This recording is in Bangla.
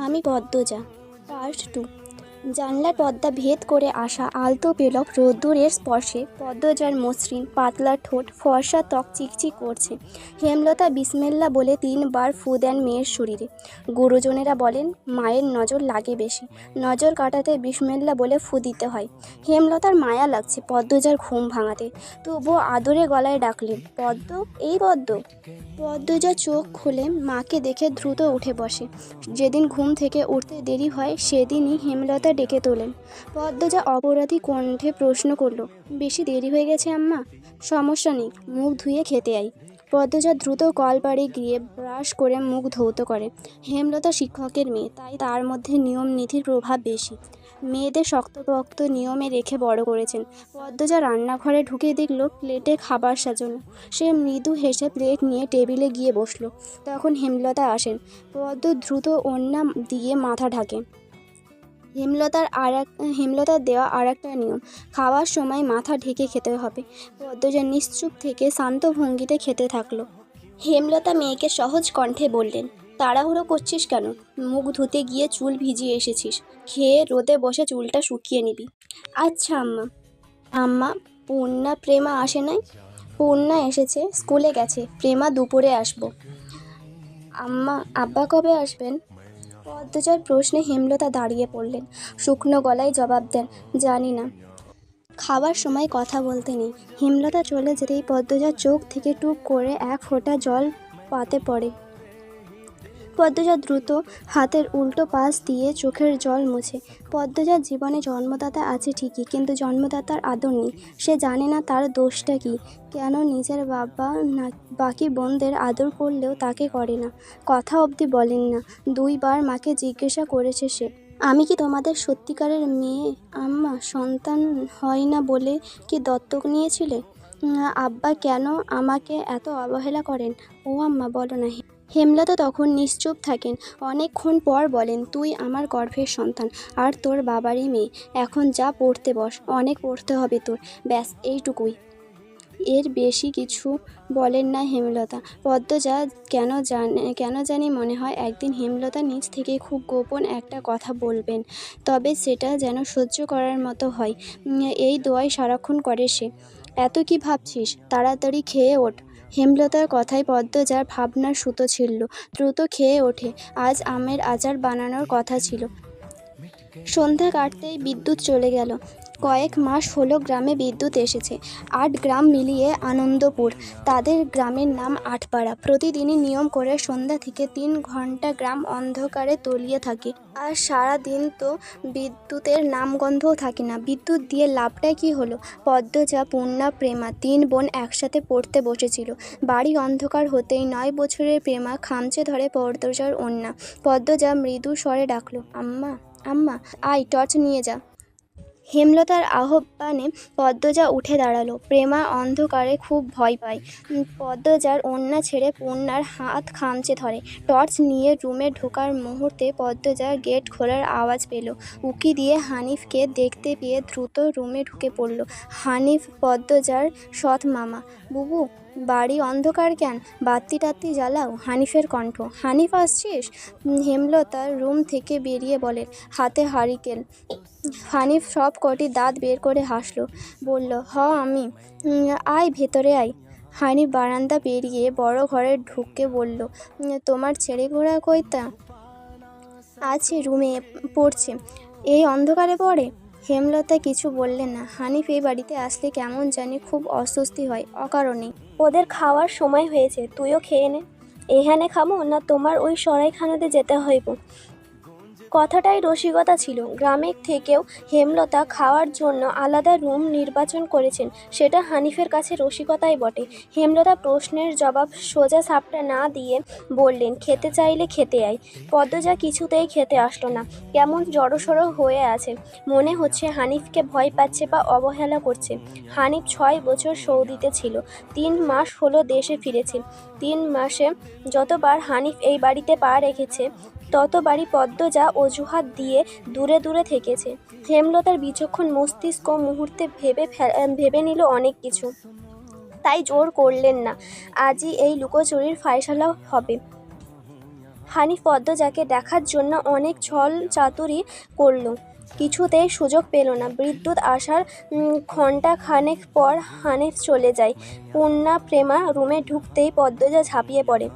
আমি পদ্মজা। পার্ট 2। জানলার পর্দা ভেদ করে আসা আলতো পেলব রোদ্দুরের স্পর্শে পদ্মজার মসৃণ পাতলা ঠোঁট ফর্সা ত্বক চিকচিক করছে। হেমলতা বিসমিল্লা বলে 3বার ফু দেন মেয়ের শরীরে। গুরুজনেরা বলেন মায়ের নজর লাগে বেশি, নজর কাটাতে বিসমিল্লা বলে ফু দিতে হয়। হেমলতার মায়া লাগছে পদ্মজার ঘুম ভাঙাতে, তবুও আদরে গলায় ডাকলেন, পদ্ম, এই পদ্ম। পদ্মজা চোখ খুলে মাকে দেখে দ্রুত উঠে বসে। যেদিন ঘুম থেকে উঠতে দেরি হয় সেদিনই হেমলতা ডেকে তোলেন। পদ্মজা অপরাধী কণ্ঠে প্রশ্ন করল, বেশি দেরি হয়ে গেছে আম্মা? সমস্যা নেই, মুখ ধুয়ে খেতে আই। পদ্মজা দ্রুত কলপাড়ে গিয়ে ব্রাশ করে মুখ ধৌত করে। হেমলতা শিক্ষকের মেয়ে, তাই তার মধ্যে নিয়ম নীতির প্রভাব বেশি। মেয়েদের শক্তপোক্ত নিয়মে রেখে বড় করেছেন। পদ্মজা রান্নাঘরে ঢুকে দেখল প্লেটে খাবার সাজানো। সে মৃদু হেসে প্লেট নিয়ে টেবিলে গিয়ে বসল। তখন হেমলতা আসেন। পদ্ম দ্রুত ওড়না দিয়ে মাথা ঢাকে। হেমলতার দেওয়া আর একটা নিয়ম, খাওয়ার সময় মাথা ঢেকে খেতে হবে। পদ্মজা নিশ্চুপ থেকে শান্ত ভঙ্গিতে খেতে থাকলো। হেমলতা মেয়েকে সহজ কণ্ঠে বললেন, তাড়াহুড়ো করছিস কেন? মুখ ধুতে গিয়ে চুল ভিজিয়ে এসেছিস, খেয়ে রোদে বসে চুলটা শুকিয়ে নিবি। আচ্ছা আম্মা। আম্মা, পূর্ণা প্রেমা আসে নাই? পূর্ণা এসেছে, স্কুলে গেছে, প্রেমা দুপুরে আসবো। আম্মা, আব্বা কবে আসবেন? পদ্মজার প্রশ্নে হেমলতা দাঁড়িয়ে পড়লেন। শুকনো গলায় জবাব দেন, জানি না। খাবার সময় কথা বলতে নেই। হেমলতা চলে যেতেই পদ্মজার চোখ থেকে টুপ করে এক ফোঁটা জল পাতে পড়ে। পদ্মজা দ্রুত হাতের উল্টো পাশ দিয়ে চোখের জল মুছে। পদ্মজার জীবনে জন্মদাতা আছে ঠিকই, কিন্তু জন্মদাতার আদর নেই। সে জানে না তার দোষটা কী, কেন নিজের বাবা না বাকি বোনদের আদর করলেও তাকে করে না। কথা অবধি বলেন না। 2বার মাকে জিজ্ঞাসা করেছে সে, আমি কি তোমাদের সত্যিকারের মেয়ে আম্মা? সন্তান হয় না বলে কি দত্তক নিয়েছিলে? আব্বা কেন আমাকে এত অবহেলা করেন? ও আম্মা, বলো না। হেমলতা তখন নিশ্চুপ থাকেন। অনেকক্ষণ পর বলেন, তুই আমার গর্ভের সন্তান, আর তোর বাবারই মেয়ে। এখন যা পড়তে বস, অনেক পড়তে হবে তোর। ব্যাস এইটুকুই। এর বেশি কিছু বলেন না হেমলতা। পদ্মজা কেন জানি মনে হয় একদিন হেমলতা নিজ থেকে খুব গোপন একটা কথা বলবেন, তবে সেটা যেন সহ্য করার মতো হয়। এই দোয়াই সারাক্ষণ করে সে। এত কি ভাবছিস? তাড়াতাড়ি খেয়ে ওঠ। হেমলতার কথায় পদ্মজার ভাবনার সুতো ছিঁড়ল। দ্রুত খেয়ে ওঠে। আজ আমের আচার বানানোর কথা ছিল। সন্ধ্যা কাটতেই বিদ্যুৎ চলে গেল। কয়েক মাস হলো গ্রামে বিদ্যুৎ এসেছে। 8 গ্রাম মিলিয়ে আনন্দপুর। তাদের গ্রামের নাম আটপাড়া। প্রতিদিনই নিয়ম করে সন্ধ্যা থেকে 3 ঘন্টা গ্রাম অন্ধকারে তলিয়ে থাকে। আর সারা দিন তো বিদ্যুতের নামগন্ধও থাকে না। বিদ্যুৎ দিয়ে লাভটা কি হলো? পদ্মজা, পূর্ণা, প্রেমা 3 বোন একসাথে পড়তে বসেছিল। বাড়ি অন্ধকার হতেই 9 বছরের প্রেমা খামচে ধরে পদ্মজার ওড়না। পদ্মজা মৃদু স্বরে ডাকলো, আম্মা, আম্মা, আয় টর্চ নিয়ে যা। হেমলতার আহ্বানে পদ্মজা উঠে দাঁড়ালো। প্রেমা অন্ধকারে খুব ভয় পায়। পদ্মজার ওড়না ছেড়ে পূর্ণার হাত খামচে ধরে। টর্চ নিয়ে রুমে ঢোকার মুহূর্তে পদ্মজা গেট খোলার আওয়াজ পেল। উকি দিয়ে হানিফকে দেখতে পেয়ে দ্রুত রুমে ঢুকে পড়ল। হানিফ পদ্মজার সৎ মামা। বুবু, বাড়ি অন্ধকার কেন? বাতি টাতি জ্বালাও। হানিফের কণ্ঠ। হানিফ আসছিস? হেমলতার রুম থেকে বেরিয়ে বলেন, হাতে হারিকেন। হানিফ সব কটি দাঁত বের করে হাসল, বলল, আমি। আয় ভেতরে আয়। হানিফ বারান্দা পেরিয়ে বড় ঘরে ঢুকে বলল, তোমার ছেলে ঘোড়া কইতা? আছে, রুমে পড়ছে। এই অন্ধকারে পড়ে? হেমলতা কিছু বললেন না। হানিফ এই বাড়িতে আসলে কেমন জানি খুব অস্বস্তি হয়, অকারণেই। ওদের খাওয়ার সময় হয়েছে, তুইও খেয়ে নে। এখানে খাবো না তোমার ওই সরাইখানাতে যেতে হইব? কথাটাই রসিকতা ছিল। গ্রামের থেকেও হেমলতা খাওয়ার জন্য আলাদা রুম নির্বাচন করেছেন। সেটা হানিফের কাছে রসিকতাই বটে। হেমলতা প্রশ্নের জবাব সোজা সাপটা না দিয়ে বললেন, খেতে চাইলে খেতে আয়। পদ্মজা কিছুতেই খেতে আসলো না। কেমন জড়সড় হয়ে আছে। মনে হচ্ছে হানিফকে ভয় পাচ্ছে বা অবহেলা করছে। হানিফ 6 বছর সৌদিতে ছিল। 3 মাস হলো দেশে ফিরেছে। 3 মাসে যতবার হানিফ এই বাড়িতে পা রেখেছে ততবারই পদ্মজা অজুহাত দিয়ে দূরে দূরে থেকেছে। হেমলতার বিচক্ষণ মস্তিষ্ক মুহূর্তে ভেবে নিল অনেক কিছু। তাই জোর করলেন না। আজই এই লুকোচুরির ফায়সালা হবে। হানিফ পদ্মজাকে দেখার জন্য অনেক ছল চাতুরি করলো, কিছুতেই সুযোগ পেল না। বিদ্যুৎ আসার ঘণ্টা খানেক পর হানিফ চলে যায়। পূর্ণা প্রেমা রুমে ঢুকতেই পদ্মজা ঝাঁপিয়ে পড়ে।